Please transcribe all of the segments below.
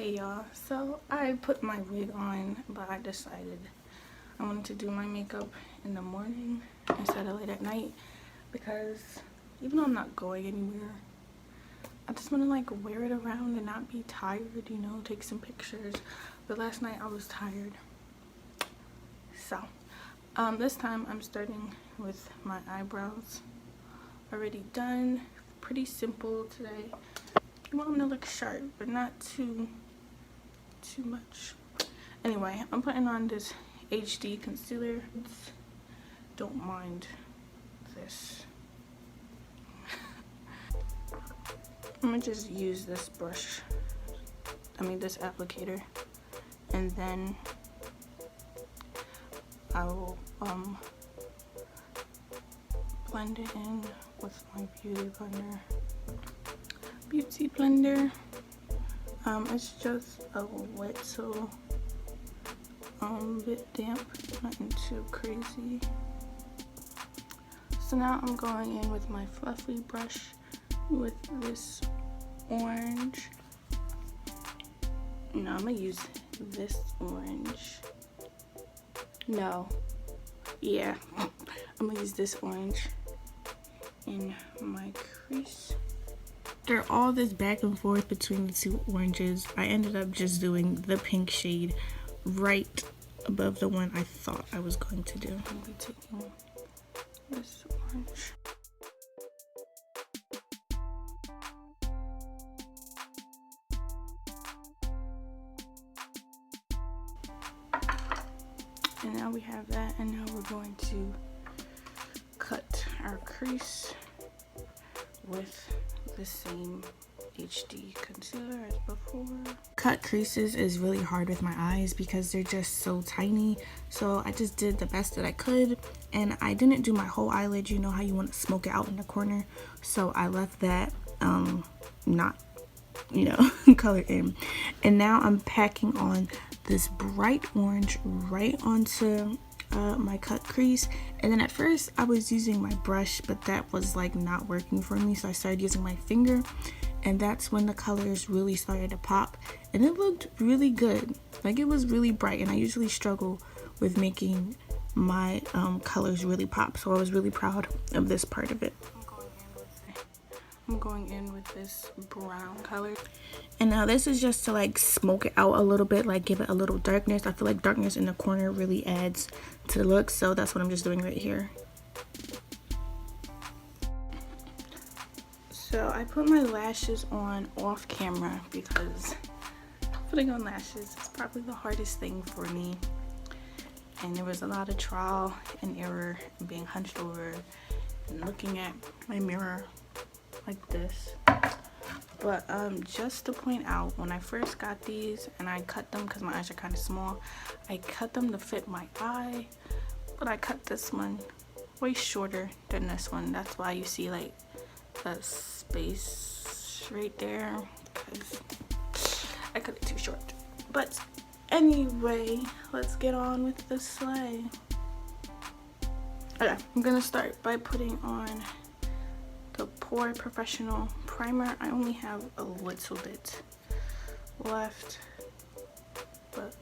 Hey y'all, so I put my wig on, but I decided I wanted to do my makeup in the morning instead of late at night, because even though I'm not going anywhere, I just want to like wear it around and not be tired, you know, take some pictures. But last night I was tired. So this time I'm starting with my eyebrows already done. Pretty simple today. I want them to look sharp, but not too much. Anyway, I'm putting on this HD concealer. Don't mind this. I'm gonna just use this brush, this applicator, and then I will blend it in with my beauty blender. It's just a little bit damp, nothing too crazy. So now I'm going in with my fluffy brush with this orange. No, I'm gonna use this orange. No, yeah, I'm gonna use this orange in my crease. After all this back and forth between the two oranges, I ended up just doing the pink shade right above the one I thought I was going to do. I'll be taking this orange. And now we have that, and now we're going to cut our crease with the same HD concealer as before. Cut creases is really hard with my eyes because they're just so tiny, so I just did the best that I could, and I didn't do my whole eyelid. You know how you want to smoke it out in the corner, so I left that not, you know, colored in. And now I'm packing on this bright orange right onto my cut crease. And then at first I was using my brush, but that was like not working for me, so I started using my finger, and that's when the colors really started to pop, and it looked really good. Like, it was really bright, and I usually struggle with making my colors really pop, so I was really proud of this part of it. I'm going in with this brown color, and now this is just to like smoke it out a little bit, like give it a little darkness. I feel like darkness in the corner really adds to the look, so that's what I'm just doing right here. So I put my lashes on off camera because putting on lashes is probably the hardest thing for me, and there was a lot of trial and error and being hunched over and looking at my mirror like this. But just to point out, when I first got these and I cut them because my eyes are kind of small, I cut them to fit my eye, but I cut this one way shorter than this one. That's why you see like the space right there, because I cut it too short. But anyway, let's get on with the slay. Okay, I'm gonna start by putting on the Pore Professional Primer. I only have a little bit left, but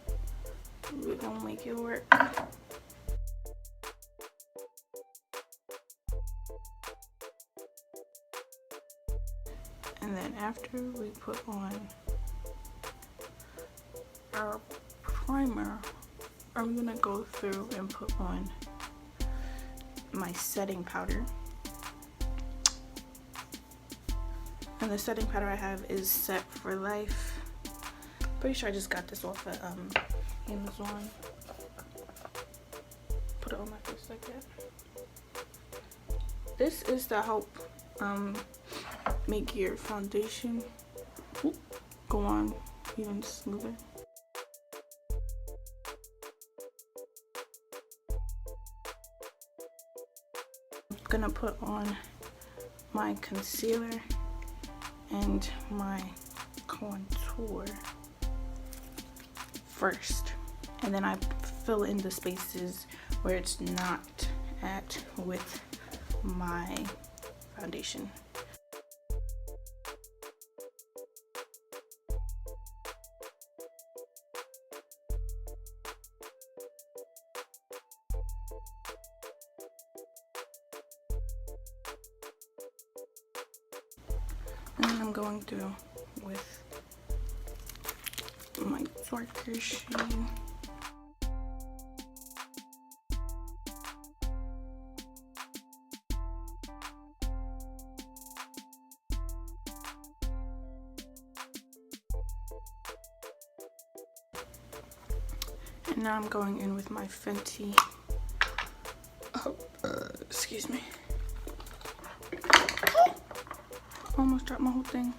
we're gonna make it work. And then after we put on our primer, I'm gonna go through and put on my setting powder. And the setting powder I have is Set for Life. Pretty sure I just got this off at Amazon. Put it on my face like that. This is to help make your foundation go on even smoother. I'm gonna put on my concealer and my contour first, and then I fill in the spaces where it's not at with my foundation. And then I'm going through with my darker shade. And now I'm going in with my Fenty. Excuse me. Almost dropped my whole thing.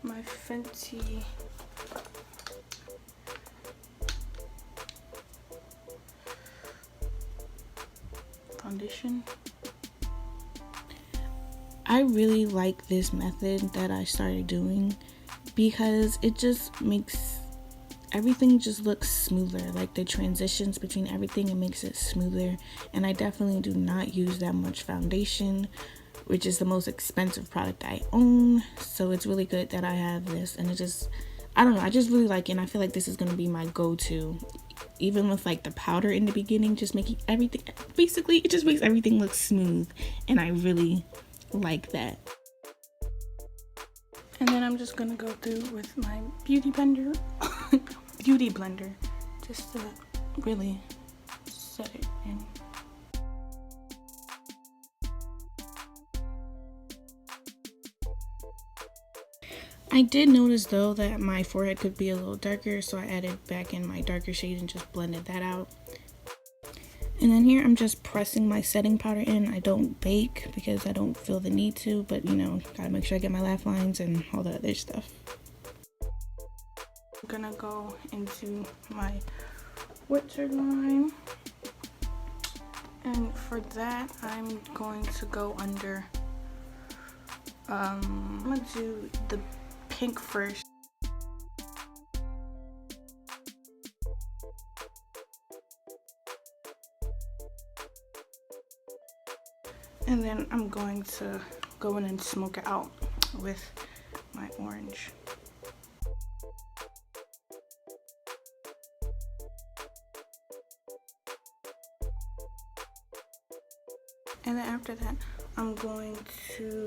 My Fenty foundation. I really like this method that I started doing because it just makes everything just looks smoother. Like the transitions between everything, it makes it smoother. And I definitely do not use that much foundation, which is the most expensive product I own. So it's really good that I have this, and it just, I don't know, I just really like it, and I feel like this is gonna be my go-to. Even with like the powder in the beginning, just making everything, basically it just makes everything look smooth, and I really like that. And then I'm just gonna go through with my beauty blender just to really set it in. I did notice though that my forehead could be a little darker, so I added back in my darker shade and just blended that out. And then here I'm just pressing my setting powder in. I don't bake because I don't feel the need to, but you know, gotta make sure I get my laugh lines and all the other stuff. I'm gonna go into my waterline, and for that I'm going to go under, I'm gonna do the pink first. And then I'm going to go in and smoke it out with my orange. And then after that, I'm going to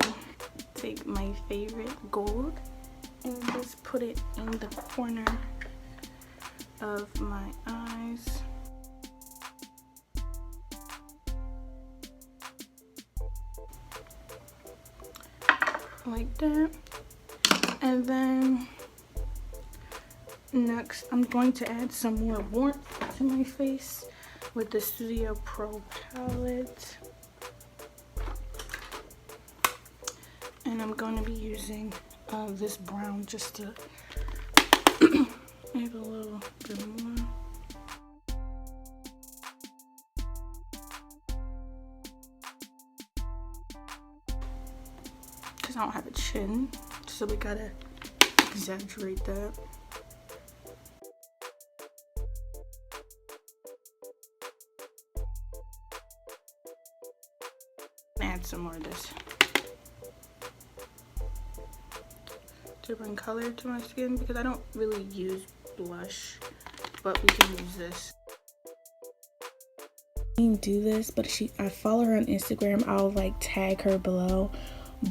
take my favorite gold and just put it in the corner of my eyes. Like that. And then next I'm going to add some more warmth to my face with the Studio Pro palette, and I'm going to be using this brown just to add a little bit more. Because I don't have a chin, so we gotta exaggerate that. Add some more of this to bring color to my skin, because I don't really use blush, but we can use this. I can do this, but I follow her on Instagram. I'll like tag her below.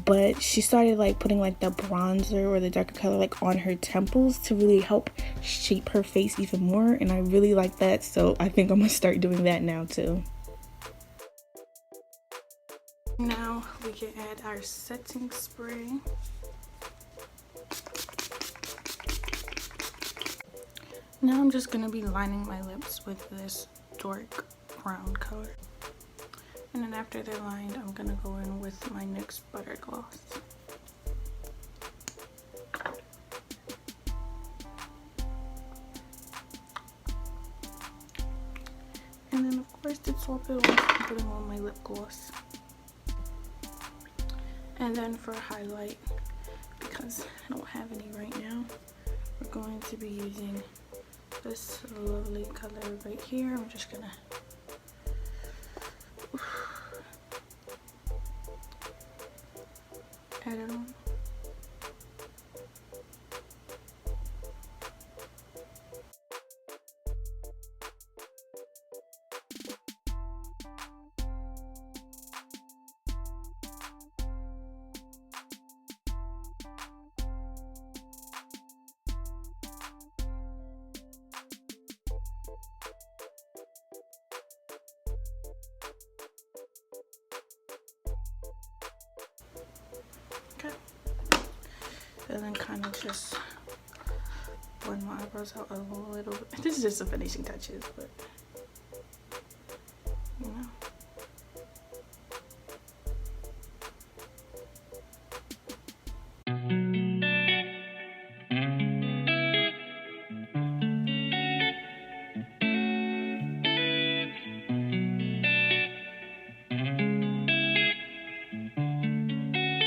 But she started like putting like the bronzer or the darker color like on her temples to really help shape her face even more, and I really like that, so I think I'm gonna start doing that now too. Now we can add our setting spray. Now I'm just gonna be lining my lips with this dark brown color. And then after they're lined, I'm gonna go in with my NYX Butter Gloss. And then of course to top it off, I'm putting on my lip gloss. And then for a highlight, because I don't have any right now, we're going to be using this lovely color right here. I'm just gonna add it on. just blend my eyebrows out a little bit. This is just the finishing touches, but